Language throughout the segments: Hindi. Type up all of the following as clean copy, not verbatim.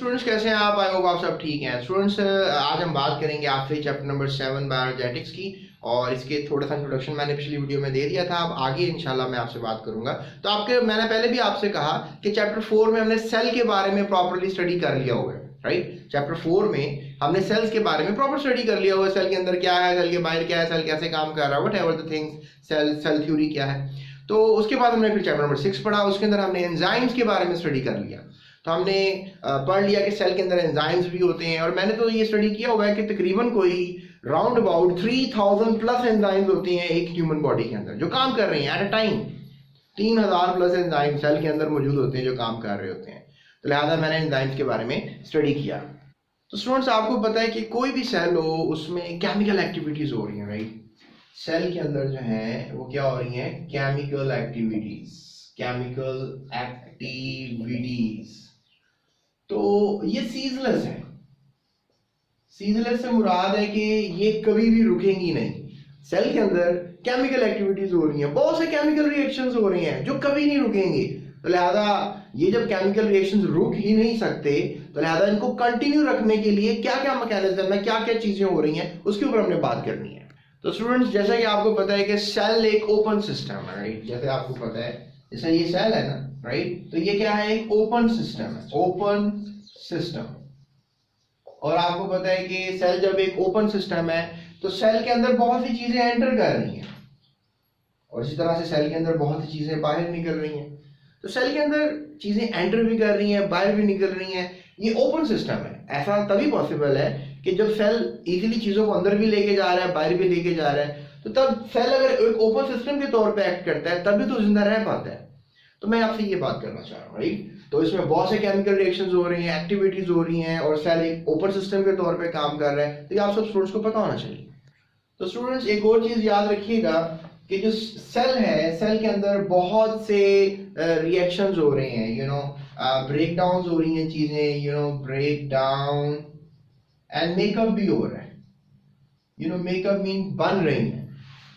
स्टूडेंट्स कैसे हैं आप? आई होप आप सब ठीक हैं। स्टूडेंट्स आज हम बात करेंगे आपसे चैप्टर नंबर 7 बायोजेनेटिक्स की, और इसके थोड़ा सा इंट्रोडक्शन मैंने पिछली वीडियो में दे दिया था। अब आगे इंशाल्लाह मैं आपसे बात करूंगा। तो मैंने पहले भी आपसे कहा कि चैप्टर 4 में हमने सेल के बारे में प्रॉपरली स्टडी कर लिया हुआ है, राइट। चैप्टर 4 में हमने सेल्स के बारे में प्रॉपर स्टडी कर लिया हुआ है। सेल के अंदर क्या है, सेल के बाहर क्या है, सेल कैसे काम कर रहा है, whatever the things, cell theory क्या है। तो उसके बाद हमने फिर चैप्टर नंबर 6 पढ़ा, उसके अंदर हमने एंजाइम्स के बारे में स्टडी कर लिया। तो हमने पढ़ लिया कि सेल के अंदर एंजाइम्स भी होते हैं, और मैंने तो ये स्टडी किया हुआ है कि तकरीबन कोई राउंड अबाउट 3000 प्लस एंजाइम्स होती हैं एक ह्यूमन बॉडी के अंदर जो काम कर रही हैं at a time. 3000 plus enzyme cell के अंदर मौजूद होते हैं जो काम कर रहे होते हैं। तो लिहाजा मैंने एंजाइम्स के बारे में स्टडी किया। तो स्टूडेंट्स आपको पता है कि कोई भी सेल हो उसमें केमिकल एक्टिविटीज हो रही हैं, राइट। सेल के अंदर जो है वो क्या हो रही है, केमिकल एक्टिविटीज। तो ये सीजलेस है। सीजलेस से मुराद है कि ये कभी भी रुकेंगी नहीं। सेल के अंदर केमिकल एक्टिविटीज हो रही हैं, बहुत से केमिकल रिएक्शंस हो रही हैं जो कभी नहीं रुकेंगे। तो लिहाजा ये जब केमिकल रिएक्शंस रुक ही नहीं सकते, तो लिहाजा इनको कंटिन्यू रखने के लिए क्या क्या मैकेनिज्म है, क्या क्या चीजें हो रही हैं, उसके ऊपर हमने बात करनी है। तो स्टूडेंट्स जैसा कि आपको पता है कि सेल एक ओपन सिस्टम है, राइट। जैसे आपको पता है, जैसे ये सेल है ना, राइट, तो ये क्या है, एक ओपन सिस्टम है, ओपन सिस्टम। और आपको पता है कि सेल जब एक ओपन सिस्टम है तो सेल के अंदर बहुत सी चीजें एंटर कर रही हैं, और इसी तरह से सेल के अंदर बहुत सी चीजें बाहर निकल रही हैं। तो सेल के अंदर चीजें एंटर भी कर रही हैं, बाहर भी निकल रही हैं। ये ओपन सिस्टम है। ऐसा तभी पॉसिबल है कि जब सेल इजीली चीजों को अंदर भी लेके जा रहा है, बाहर भी लेके जा रहा है, तो तब सेल अगर एक ओपन सिस्टम के तौर पे एक्ट करता है तभी तो जिंदा रह पाता है। तो मैं आपसे ये बात करना चाह रहा हूँ, राइट। तो इसमें बहुत से केमिकल रिएक्शंस हो रही हैं, एक्टिविटीज हो रही हैं, और सेल एक ओपन सिस्टम के तौर पे काम कर रहा है। तो ये आप सब स्टूडेंट्स को पता होना चाहिए। तो स्टूडेंट्स एक और चीज याद रखिएगा कि जो सेल है, सेल के अंदर बहुत से रिएक्शंस हो रहे हैं, ब्रेक डाउन हो रही हैं चीजें, ब्रेक डाउन एंड मेकअप भी हो रहा है। मेकअप मीन बन रही हैं।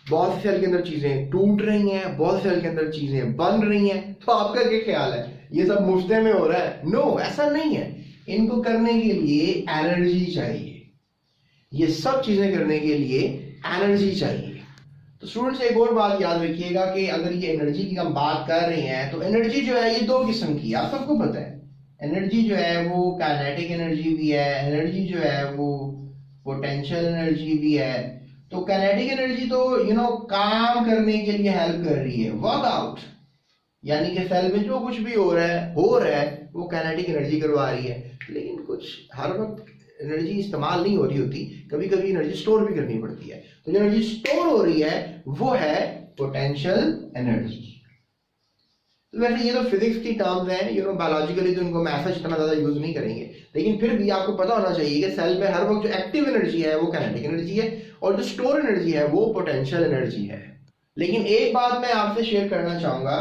बहुत से सेल के अंदर चीजें टूट रही हैं, बहुत से सेल के अंदर चीजें बन रही हैं। तो आपका क्या ख्याल है, ये सब मुफ्ते में हो रहा है? नो, ऐसा नहीं है। इनको करने के लिए एनर्जी चाहिए। ये सब चीजें करने के लिए एनर्जी चाहिए। तो स्टूडेंट्स एक और बात याद रखिएगा कि अगर ये एनर्जी की हम बात कर रहे हैं तो एनर्जी जो है ये दो किस्म की है, आप सबको पता है। एनर्जी जो है वो काइनेटिक एनर्जी भी है, एनर्जी जो है वो पोटेंशियल एनर्जी भी है। तो काइनेटिक एनर्जी तो काम करने के लिए हेल्प कर रही है, वर्कआउट, यानी कि सेल में जो कुछ भी हो रहा है वो काइनेटिक एनर्जी करवा रही है। लेकिन कुछ हर वक्त एनर्जी इस्तेमाल नहीं हो रही होती, कभी कभी एनर्जी स्टोर भी करनी पड़ती है। तो जो एनर्जी स्टोर हो रही है वो है पोटेंशियल एनर्जी। तो वैसे ये तो फिजिक्स की टर्म्स हैं, बायोलॉजिकली तो इनको मैसेज इतना ज्यादा यूज नहीं करेंगे, लेकिन फिर भी आपको पता होना चाहिए कि सेल में हर वक्त जो एक्टिव एनर्जी है वो काइनेटिक एनर्जी है, और जो स्टोर एनर्जी है वो पोटेंशियल एनर्जी है। लेकिन एक बात मैं आपसे शेयर करना चाहूंगा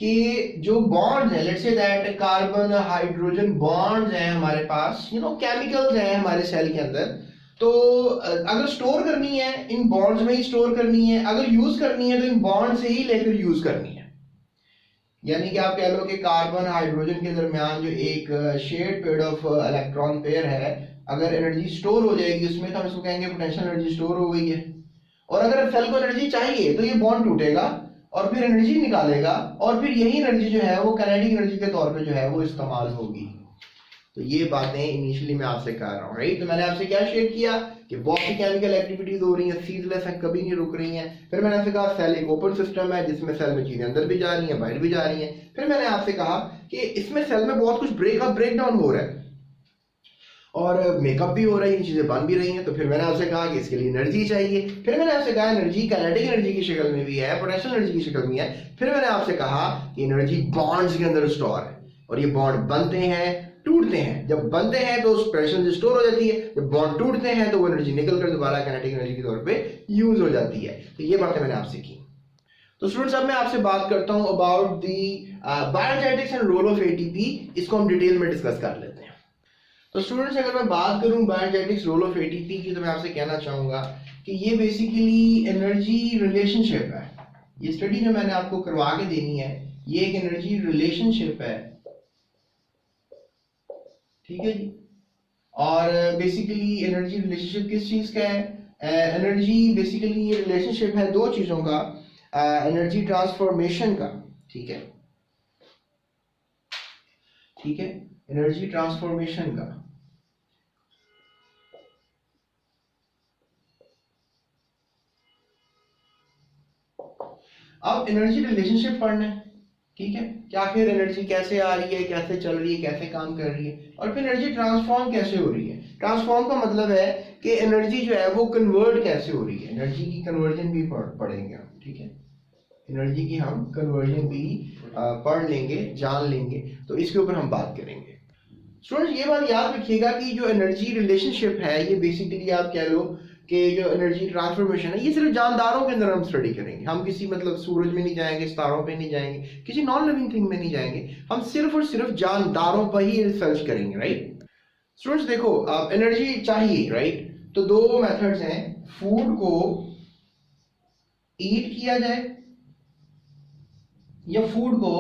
कि जो बॉन्ड्स हैं, let's say that carbon hydrogen bonds हैं हमारे पास, केमिकल्स हैं हमारे सेल के अंदर। तो अगर स्टोर करनी है इन बॉन्ड्स में ही स्टोर करनी है, अगर यूज करनी है तो इन बॉन्ड से ही लेकर यूज करनी है। यानी कि आप कह लो कि कार्बन हाइड्रोजन के दरमियान जो एक shared pair of electron pair है, अगर एनर्जी स्टोर हो जाएगी उसमें तो हम इसको कहेंगे पोटेंशियल एनर्जी स्टोर हो गई है। और अगर सेल को एनर्जी चाहिए तो ये बॉन्ड टूटेगा और फिर एनर्जी निकालेगा, और फिर यही एनर्जी जो है वो काइनेटिक एनर्जी के तौर पे जो है वो इस्तेमाल होगी। तो ये बातें इनिशियली मैं आपसे कह रहा हूँ, राइट। तो मैंने आपसे क्या शेयर किया कि बहुत सी केमिकल एक्टिविटीज हो रही हैं, सीजलेस हैं, कभी नहीं रुक रही हैं। फिर मैंने आपसे कहा सेल एक ओपन सिस्टम है जिसमें सेल में चीजें अंदर भी जा रही हैं, बाहर भी जा रही हैं। फिर मैंने आपसे कहा कि इसमें सेल में बहुत कुछ ब्रेक डाउन हो रहा है, और मेकअप भी हो रहा है, ये चीजें बन भी रही हैं। तो फिर मैंने आपसे कहा कि इसके लिए एनर्जी चाहिए। फिर मैंने आपसे कहा एनर्जी काइनेटिक एनर्जी की शक्ल में भी है, पोटेंशियल एनर्जी की शक्ल में है। फिर मैंने आपसे कहा कि एनर्जी बॉन्ड्स के अंदर स्टोर है, और ये बॉन्ड बनते हैं, टूटते हैं। जब बनते हैं तो उस पोटेंशियल स्टोर हो जाती है, जब बॉन्ड टूटते हैं तो वो एनर्जी निकल कर दोबारा काइनेटिक एनर्जी के तौर पे यूज हो जाती है। तो ये बातें मैंने आपसे की। तो स्टूडेंट्स अब मैं आपसे बात करता हूं about the biogenetics and role of ATP. इसको हम डिटेल में डिस्कस कर लेते हैं। तो स्टूडेंट्स अगर मैं बात करूं बायोजेनेटिक्स रोल ऑफ एटीपी की, तो मैं आपसे कहना चाहूंगा कि ये बेसिकली एनर्जी रिलेशनशिप है। ये स्टडी जो मैंने आपको करवा के देनी है ये एक एनर्जी रिलेशनशिप है, ठीक है जी। और बेसिकली एनर्जी रिलेशनशिप किस चीज का है? एनर्जी बेसिकली ये रिलेशनशिप है दो चीजों का, एनर्जी ट्रांसफॉर्मेशन का, ठीक है, ठीक है, एनर्जी ट्रांसफॉर्मेशन का। अब एनर्जी रिलेशनशिप पढ़ना है, ठीक है, कि आखिर एनर्जी कैसे आ रही है, कैसे चल रही है, कैसे काम कर रही है, और फिर एनर्जी ट्रांसफॉर्म कैसे हो रही है। ट्रांसफॉर्म का मतलब है कि एनर्जी जो है वो कन्वर्ट कैसे हो रही है। एनर्जी की कन्वर्जन भी पढ़ेंगे हम, ठीक है, एनर्जी की हम कन्वर्जन भी पढ़ लेंगे, जान लेंगे, तो इसके ऊपर हम बात करेंगे। स्टूडेंट्स ये बात याद रखिएगा कि जो एनर्जी रिलेशनशिप है ये बेसिकली आप कह लो कि जो एनर्जी ट्रांसफॉर्मेशन है ये सिर्फ जानदारों के अंदर हम स्टडी करेंगे। हम किसी मतलब सूरज में नहीं जाएंगे, सितारों पे नहीं जाएंगे, किसी नॉन लिविंग थिंग में नहीं जाएंगे, हम सिर्फ और सिर्फ जानदारों पर ही रिसर्च करेंगे, राइट। स्टूडेंट्स देखो, आप एनर्जी चाहिए, राइट, तो दो मेथड्स हैं, फूड को ईट किया जाए या फूड को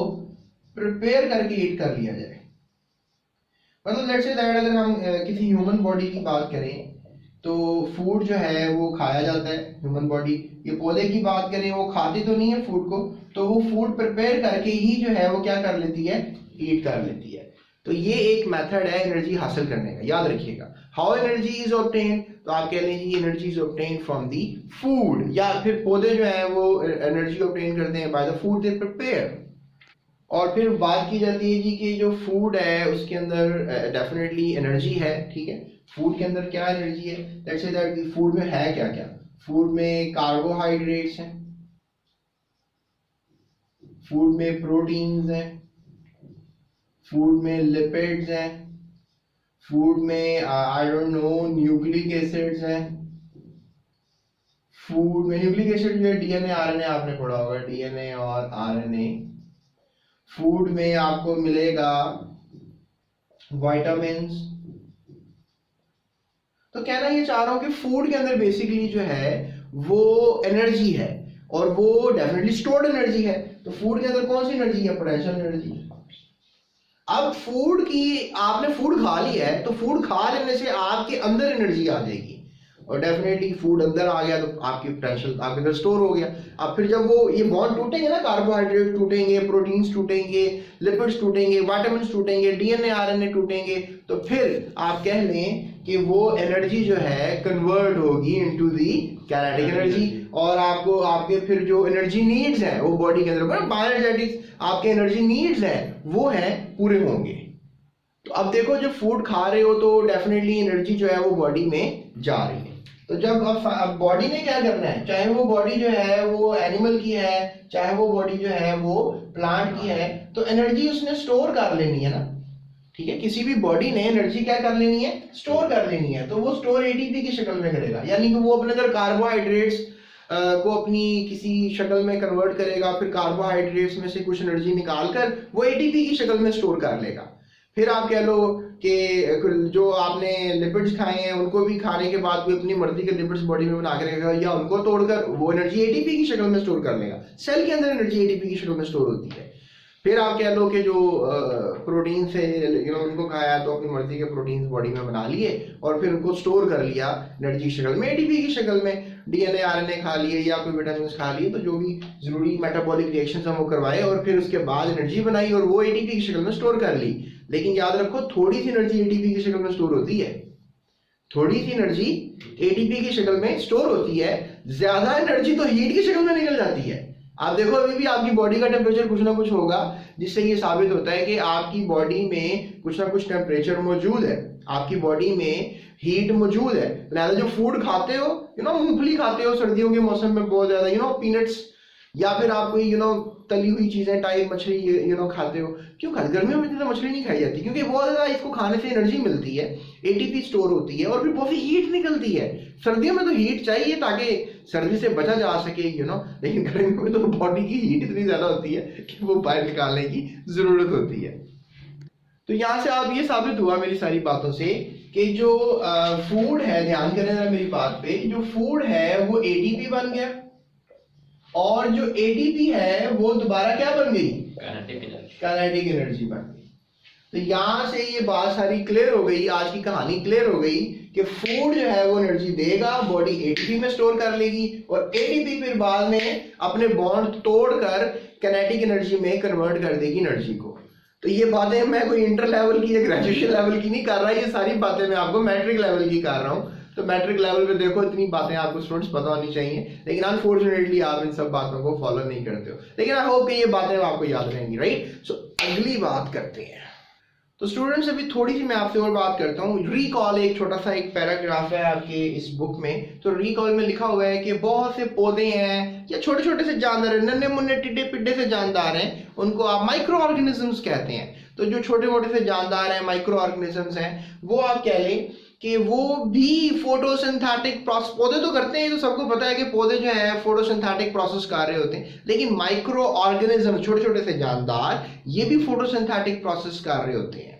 प्रिपेयर करके ईट कर लिया जाए। मतलब लेट्स से दैट अगर हम किसी ह्यूमन बॉडी की बात करें तो फूड जो है वो खाया जाता है, ह्यूमन बॉडी। ये पौधे की बात करें वो खाते तो नहीं है फूड को, तो वो फूड प्रिपेयर करके ही जो है वो क्या कर लेती है, ईट कर लेती है। तो ये एक मेथड है एनर्जी हासिल करने का, याद रखिएगा। हाउ एनर्जी इज ऑब्टेन्ड, तो आप कह लीजिए energy is obtained from the food, या फिर पौधे जो है वो एनर्जी ऑब्टेन करते हैं by the food they prepare. और फिर बात की जाती है जी कि जो फूड है उसके अंदर डेफिनेटली एनर्जी है, ठीक है। फूड के अंदर क्या एनर्जी है, लेट्स से दैट फूड में है क्या क्या। फूड में कार्बोहाइड्रेट्स हैं, फूड में प्रोटीन्स हैं, फूड में लिपिड्स हैं, फूड में I don't know nucleic acids हैं। फूड में न्यूक्लिक एसिड जो है डीएनए आरएनए आपने पढ़ा होगा, डीएनए और आरएनए। फूड में आपको मिलेगा विटामिन्स। तो कहना ये चाह रहा हूं कि फूड के अंदर बेसिकली जो है वो एनर्जी है और वो डेफिनेटली स्टोर्ड एनर्जी है। तो फूड के अंदर कौन सी एनर्जी है, पोटेंशियल एनर्जी। अब फूड की आपने फूड खा लिया है तो फूड खा लेने से आपके अंदर एनर्जी आ जाएगी, और डेफिनेटली फूड अंदर आ गया तो आपकी पोटेंशियल आपके अंदर स्टोर हो गया। अब फिर जब वो ये बॉन्ड टूटेंगे ना, कार्बोहाइड्रेट टूटेंगे, प्रोटीन्स टूटेंगे, लिपिड्स टूटेंगे, विटामिन्स टूटेंगे, डीएनए आरएनए टूटेंगे, तो फिर आप कह लें कि वो एनर्जी जो है कन्वर्ट होगी इनटू दी काइनेटिक एनर्जी, और आपको आपके फिर जो एनर्जी नीड्स हैं वो बॉडी के अंदर बायोएनर्जेटिक्स आपके एनर्जी नीड्स हैं वो हैं पूरे होंगे। तो अब देखो जब फूड खा रहे हो तो डेफिनेटली एनर्जी जो है वो बॉडी में जा रही है। तो जब अब बॉडी ने क्या करना है, चाहे वो बॉडी जो है वो एनिमल की है, चाहे वो बॉडी जो है वो प्लांट की है, तो एनर्जी उसने स्टोर कर लेनी है ना, ठीक है। किसी भी बॉडी ने एनर्जी क्या कर लेनी है, स्टोर कर लेनी है। तो वो स्टोर एटीपी की शक्ल में करेगा, यानी कि वो अपने अंदर कार्बोहाइड्रेट्स को अपनी किसी शक्ल में कन्वर्ट करेगा, फिर कार्बोहाइड्रेट्स में से कुछ एनर्जी निकाल कर वो एटीपी की शक्ल में स्टोर कर लेगा। फिर आप कह लो कि जो आपने लिपिड्स खाए हैं उनको भी खाने के बाद कोई अपनी मर्जी के लिपिड्स बॉडी में बना के रखेगा, या उनको तोड़कर वो एनर्जी एटीपी की शक्ल में स्टोर कर लेगा। सेल के अंदर एनर्जी एटीपी की शक्ल में स्टोर होती है। फिर आप कह लो कि जो प्रोटीन से उनको खाया तो अपनी मर्जी के प्रोटीन्स बॉडी में बना लिए और फिर उनको स्टोर कर लिया एनर्जी की शक्ल में, एटीपी की शक्ल में। डीएनए आरएनए खा लिए या कोई विटामिन खा लिए, तो जो भी जरूरी मेटाबॉलिक रिएक्शंस हम वो करवाए और फिर उसके बाद एनर्जी बनाई और वो एटीपी की शक्ल में स्टोर कर ली। लेकिन याद रखो थोड़ी सी एनर्जी एटीपी की शक्ल में स्टोर होती है, थोड़ी सी एनर्जी एटीपी की शक्ल में स्टोर होती है, ज्यादा एनर्जी तो हीट की शक्ल में निकल जाती है। आप देखो अभी भी आपकी बॉडी का टेम्परेचर कुछ ना कुछ होगा, जिससे ये साबित होता है कि आपकी बॉडी में कुछ ना कुछ टेम्परेचर मौजूद है, आपकी बॉडी में हीट मौजूद है। लिहाजा जो फूड खाते हो, मूंगफली खाते हो सर्दियों के मौसम में बहुत ज्यादा, पीनट्स, या फिर आप कोई तली हुई चीजें टाइप मछली खाते हो। क्यों खाते, गर्मियों में तो मछली नहीं खाई जाती क्योंकि बहुत ज्यादा इसको खाने से एनर्जी मिलती है, एटीपी स्टोर होती है और फिर बहुत सी हीट निकलती है। सर्दियों में तो हीट चाहिए ताकि सर्दी से बचा जा सके, लेकिन गर्मियों में तो बॉडी की हीट इतनी ज्यादा होती है कि वो बाहर निकालने की जरूरत होती है। तो यहाँ से आप ये साबित हुआ मेरी सारी बातों से कि जो फूड है, ध्यान करें जरा मेरी बात पे, जो फूड है वो एटीपी बन गया और जो एटीपी है वो दोबारा क्या बन गई, काइनेटिक एनर्जी बन गई। तो यहाँ से ये बात सारी क्लियर हो गई, आज की कहानी क्लियर हो गई कि फूड जो है वो एनर्जी देगा, बॉडी एटीपी में स्टोर कर लेगी और एटीपी फिर बाद में अपने बॉन्ड तोड़कर काइनेटिक एनर्जी में कन्वर्ट कर देगी एनर्जी को। तो ये बातें मैं कोई इंटर लेवल की या ग्रेजुएशन लेवल की नहीं कर रहा, ये सारी बातें मैं आपको मैट्रिक लेवल की कर रहा हूँ। तो मैट्रिक लेवल पे देखो इतनी बातें आपको स्टूडेंट्स पता होनी चाहिए, लेकिन अनफॉर्चुनेटली आप इन सब बातों को फॉलो नहीं करते हो। लेकिन आई होप कि ये बातें आपको याद रहेंगी, राइट। सो अगली बात करते हैं। तो स्टूडेंट्स अभी थोड़ी सी मैं आपसे और बात करता हूँ। रिकॉल एक छोटा सा एक पैराग्राफ है आपके इस बुक में। तो रिकॉल में लिखा हुआ है कि बहुत से पौधे हैं या छोटे छोटे से जानदार हैं, नन्हे मुन्ने टिड्डे पिड्डे से जानदार हैं, उनको आप माइक्रो ऑर्गेनिजम्स कहते हैं। तो जो छोटे मोटे से जानदार हैं, माइक्रो ऑर्गेनिजम्स हैं, वो आप कह लें कि वो भी फोटोसिंथेटिक प्रोसेस, पौधे तो करते हैं, तो सबको पता है कि पौधे जो है फोटोसिंथेटिक प्रोसेस कर रहे होते हैं, लेकिन माइक्रो ऑर्गेनिज्म छोटे छोटे से जानदार ये भी फोटोसिंथेटिक प्रोसेस कर रहे होते हैं।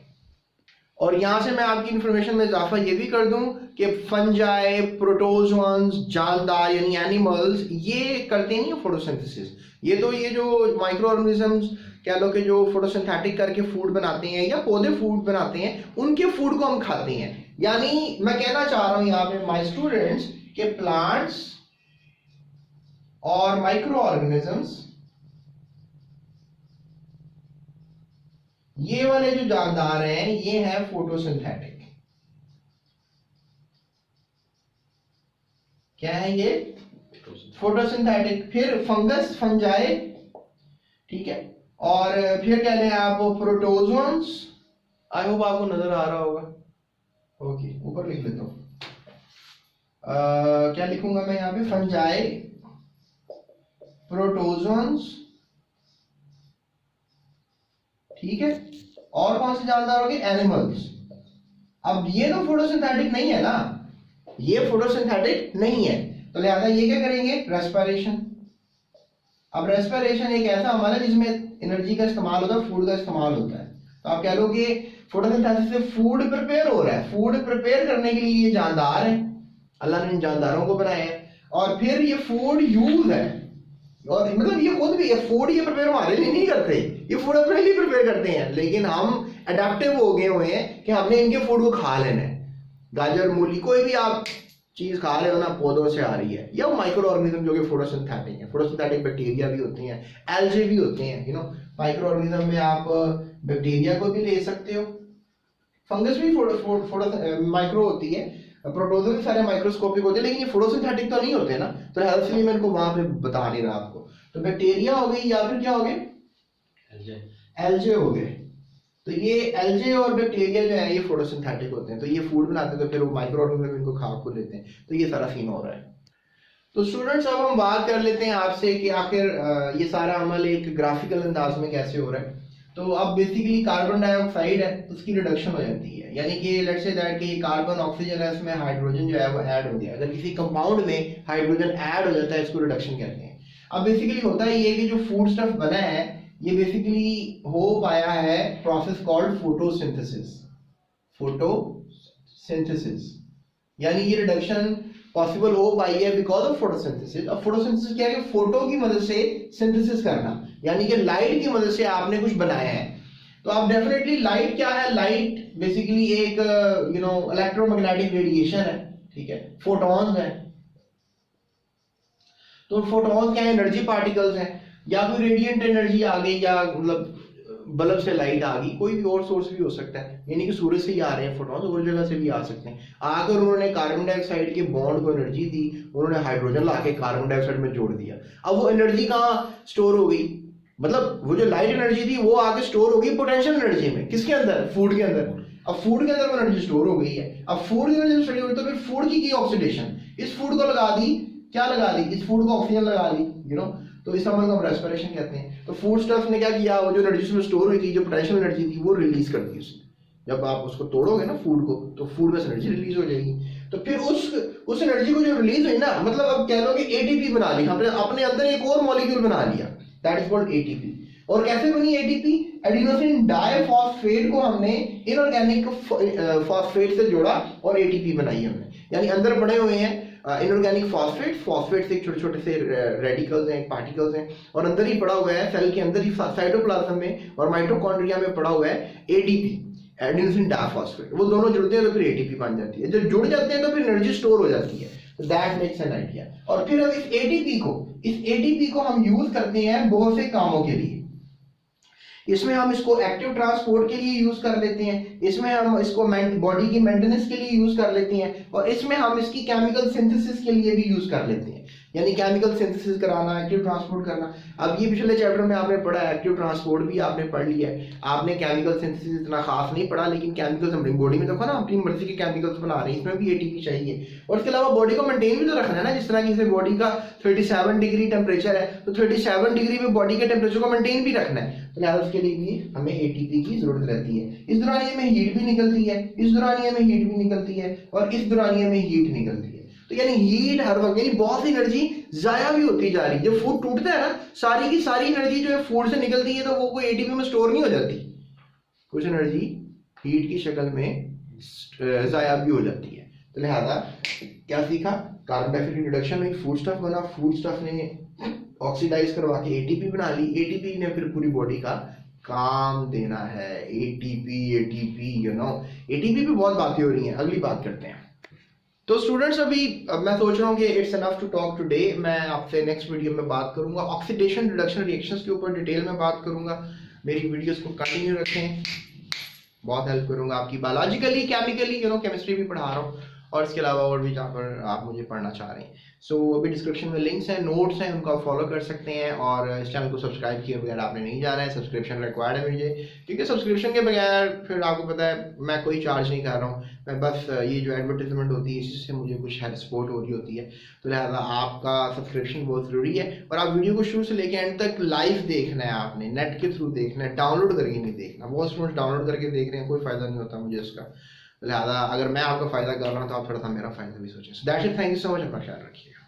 और यहां से मैं आपकी इंफॉर्मेशन में इजाफा ये भी कर दूं कि फंजाई, प्रोटोजोन्स, जानदार यानी एनिमल्स, ये करते नहीं है फोटोसिंथेसिस। ये तो ये जो माइक्रो ऑर्गेनिजम्स कह लो कि जो फोटोसिंथेटिक करके फूड बनाते हैं या पौधे फूड बनाते हैं, उनके फूड को हम खाते हैं। यानी मैं कहना चाह रहा हूं यहाँ पे माय स्टूडेंट्स के प्लांट्स और माइक्रो ऑर्गेनिजम्स, ये वाले जो जानदार हैं ये हैं फोटोसिंथेटिक। क्या है ये? फोटोसिंथेटिक। फिर फंगस, फंजाई, ठीक है, और फिर कह लें आप प्रोटोजोन्स। आई होप आपको नजर आ रहा होगा। ओके, ऊपर लिख लेता हूं। क्या लिखूंगा मैं यहाँ पे? फंजाई, प्रोटोजोन्स, ठीक है, और कौन से जानदार हो गए? एनिमल्स। अब ये तो फोटोसिंथेटिक नहीं है ना, ये फोटोसिंथेटिक नहीं है, तो लिहाजा ये क्या करेंगे? रेस्पिरेशन। अब रेस्पिरेशन एक ऐसा अमल है जिसमें एनर्जी का इस्तेमाल होता है, फूड का इस्तेमाल होता है। तो आप कह लो कि फोटोसिंथेसिस से फूड प्रिपेयर हो रहा है। फूड प्रिपेयर करने के लिए ये जानदार है, अल्लाह ने इन जानदारों को बनाया है, और फिर ये फूड यूज है। और मतलब ये खुद भी ये फूड ये प्रिपेयर हमारे लिए नहीं करते, ये फूड अपने लिए प्रिपेयर करते हैं, लेकिन हम अडेप्टिव हो गए हुए हैं कि हमने इनके फूड को खा लेना है। गाजर, मूली, कोई भी आप चीज खा रहे हो ना, पौधों से आ रही है, या माइक्रो ऑर्गेनिज्म जो कि फोटोसिंथेटिक है। फोटोसिंथेटिक बैक्टीरिया भी होते हैं, एल्जे भी होते हैं, यू नो। माइक्रो ऑर्गेनिज्म में आप बैक्टीरिया को भी ले सकते हो, फंगस भी माइक्रो होती है, प्रोटोजोन भी सारे माइक्रोस्कोपिक होते हैं, लेकिन ये फोटोसिंथेटिक तो नहीं होते ना, तो इसलिए मैं इनको वहां पे बता नहीं रहा आपको। तो बैक्टीरिया हो गई, या फिर क्या हो गए? एल्जे हो गए। तो ये एल्जे और बैक्टीरिया जो है ये फोटोसिंथेटिक होते हैं, तो ये फूड बनाते हैं, तो फिर वो माइक्रो ऑर्गेनिज्म इनको खा को लेते हैं। तो ये सारा सीन हो रहा है। तो स्टूडेंट्स अब हम बात कर लेते हैं आपसे कि आखिर ये सारा अमल एक ग्राफिकल अंदाज में कैसे हो रहा है। तो अब बेसिकली कार्बन डाइऑक्साइड है, उसकी रिडक्शन हो जाती है, यानी कि लेट्स से दैट कि कार्बन ऑक्सीजन है, उसमें हाइड्रोजन जो है वो ऐड हो गया। अगर किसी कंपाउंड में हाइड्रोजन ऐड हो जाता है, इसको रिडक्शन कहते हैं। अब बेसिकली होता है ये कि जो फूड स्टफ बना है ये बेसिकली हो पाया है प्रोसेस कॉल्ड फोटोसिंथेसिस। फोटोसिंथेसिस यानी ये रिडक्शन पॉसिबल हो पाई है बिकॉज ऑफ फोटोसिंथेसिस। अब फोटोसिंथेसिस क्या है कि फोटो की मदद से सिंथेसिस करना, यानी कि लाइट की मदद से आपने कुछ बनाया है। तो आप डेफिनेटली लाइट क्या है? लाइट बेसिकली एक यू नो इलेक्ट्रोमैग्नेटिक रेडिएशन है, ठीक है, फोटॉन्स हैं। तो फोटॉन्स क्या है? एनर्जी पार्टिकल्स हैं, या कोई रेडिएंट एनर्जी आ गई, या मतलब बल्ब से लाइट आ गई, कोई भी और सोर्स भी हो सकता है, यानी कि सूरज से ही आ रहे हैं फोटॉन्स, और जगह से भी आ सकते हैं। आकर उन्होंने कार्बन डाइऑक्साइड के बॉन्ड को एनर्जी दी, उन्होंने हाइड्रोजन लाके कार्बन डाइऑक्साइड में जोड़ दिया। अब वो एनर्जी कहाँ स्टोर हो गई? मतलब वो जो लाइट एनर्जी थी वो आके स्टोर हो गई पोटेंशियल एनर्जी में। किसके अंदर? फूड के अंदर। अब फूड के अंदर वो एनर्जी स्टोर हो गई है। अब फूड की एनर्जी स्टोर हो गई तो फिर फूड की ऑक्सीडेशन, इस फूड को लगा दी, क्या लगा दी? इस फूड को ऑक्सीजन लगा दी, यू नो। तो इस अमल को हम रेस्पिरेशन कहते हैं। तो फूड स्टफ ने क्या किया? वो जो एनर्जी उसमें स्टोर हुई थी, जो पोटेंशियल एनर्जी थी, वो रिलीज कर दी उसने। जब आप उसको तोड़ोगे ना फूड को, तो फूड में से एनर्जी रिलीज हो जाएगी। तो फिर उस एनर्जी को जो रिलीज हुई ना, मतलब अब कह लो कि एटीपी बना ली हमने, अपने अंदर एक और मॉलिक्यूल बना लिया, दैट इज कॉल्ड एटीपी। और कैसे बनी एटीपी? एडिनोसिन डाइफॉस्फेट को हमने इनऑर्गेनिक फॉस्फेट से जोड़ा और एटीपी बनाई हमने। यानी अंदर बने हुए हैं इनऑर्गेनिक फॉस्फेट्स एक छोटे छोटे से रेडिकल्स हैं, पार्टिकल्स हैं, और अंदर ही पड़ा हुआ है सेल के अंदर ही साइटोप्लाज्म में और माइटोकॉन्ड्रिया में पड़ा हुआ है एडीपी, एडेनोसिन डाइफॉस्फेट। वो दोनों जुड़ते हैं तो फिर एटीपी बन जाती है। जब जुड़ जाते हैं तो फिर एनर्जी स्टोर हो जाती है। That makes an idea. और फिर अब इस एटीपी को हम यूज करते हैं बहुत से कामों के लिए। इसमें हम इसको एक्टिव ट्रांसपोर्ट के लिए यूज कर लेते हैं, इसमें हम इसको बॉडी की मेंटेनेंस के लिए यूज कर लेते हैं, और इसमें हम इसकी केमिकल सिंथेसिस के लिए भी यूज कर लेते हैं। यानी केमिकल सिंथेसिस कराना, एक्टिव ट्रांसपोर्ट करना। अब ये पिछले चैप्टर में आपने पढ़ा, एक्टिव ट्रांसपोर्ट भी आपने पढ़ लिया है, आपने केमिकल सिंथेसिस इतना खास नहीं पढ़ा, लेकिन केमिकल्स हमारी बॉडी में देखो ना, अपनी मर्जी के केमिकल्स बना रहे हैं, इसमें भी एटीपी चाहिए। और इसके अलावा बॉडी को मेंटेन भी तो रखना है ना, जिस तरह की बॉडी का 37 डिग्री टेम्परेचर है, तो 37 डिग्री पे बॉडी के टेम्परेचर को मेंटेन भी रखना है, तो लिहाजा उसके लिए भी हमें एटीपी की जरूरत रहती है। इस दौरानिये में हीट भी निकलती है, इस दौरानिये में हीट भी निकलती है, और इस दौरानिये में हीट निकलती है। तो यानी हीट हर वक्त, यानी बहुत सी एनर्जी जाया भी होती जा रही है। जब फूड टूटता है ना, सारी की सारी एनर्जी जो है फूड से निकलती है, तो वो कोई एटीपी में स्टोर नहीं हो जाती, कुछ एनर्जी हीट की शक्ल में जाया भी हो जाती है। तो लिहाजा क्या सीखा, कार्बन डाइऑक्साइड इंट्रोडक्शन में फूड स्टफ बना, फूड स्टफ ने ऑक्सीडाइज करवा के एटीपी बना ली, एटीपी ने फिर पूरी बॉडी का काम देना है। एटीपी यू नो, एटीपी पे बहुत बातें हो रही हैं, अगली बात करते हैं। तो स्टूडेंट्स अभी मैं सोच रहा हूँ कि it's enough to talk today. मैं आपसे नेक्स्ट वीडियो में बात करूंगा ऑक्सीडेशन रिडक्शन रिएक्शंस के ऊपर, डिटेल में बात करूंगा। मेरी वीडियोस को कंटिन्यू रखें, बहुत हेल्प करूंगा आपकी बायोलॉजिकली, केमिकली, केमिस्ट्री भी पढ़ा रहा हूँ, और इसके अलावा और भी जहाँ पर आप मुझे पढ़ना चाह रहे हैं। सो अभी डिस्क्रिप्शन में लिंक्स हैं, नोट्स हैं, उनको आप फॉलो कर सकते हैं। और इस चैनल को सब्सक्राइब किए बगैर आपने नहीं जाना है, सब्सक्रिप्शन रिक्वायर्ड है मुझे, क्योंकि सब्सक्रिप्शन के बगैर फिर आपको पता है मैं कोई चार्ज नहीं कर रहा हूँ, मैं बस ये जो एडवर्टाइजमेंट होती है इससे मुझे कुछ हेल्प सपोर्ट हो रही होती है। तो लिहाजा आपका सब्सक्रिप्शन बहुत ज़रूरी है। और आप वीडियो को शुरू से लेकर एंड तक लाइव देखना है, आपने नेट के थ्रू देखना है, डाउनलोड करके नहीं देखना। बहुत स्टूडेंट्स डाउनलोड करके देख रहे हैं, कोई फ़ायदा नहीं होता मुझे इसका। लिहाजा अगर मैं आपका फ़ायदा कर रहा हूँ तो आप थोड़ा सा मेरा फ़ायदा भी सोचें। So that's it, thank you so much, अपना ख्याल रखिएगा।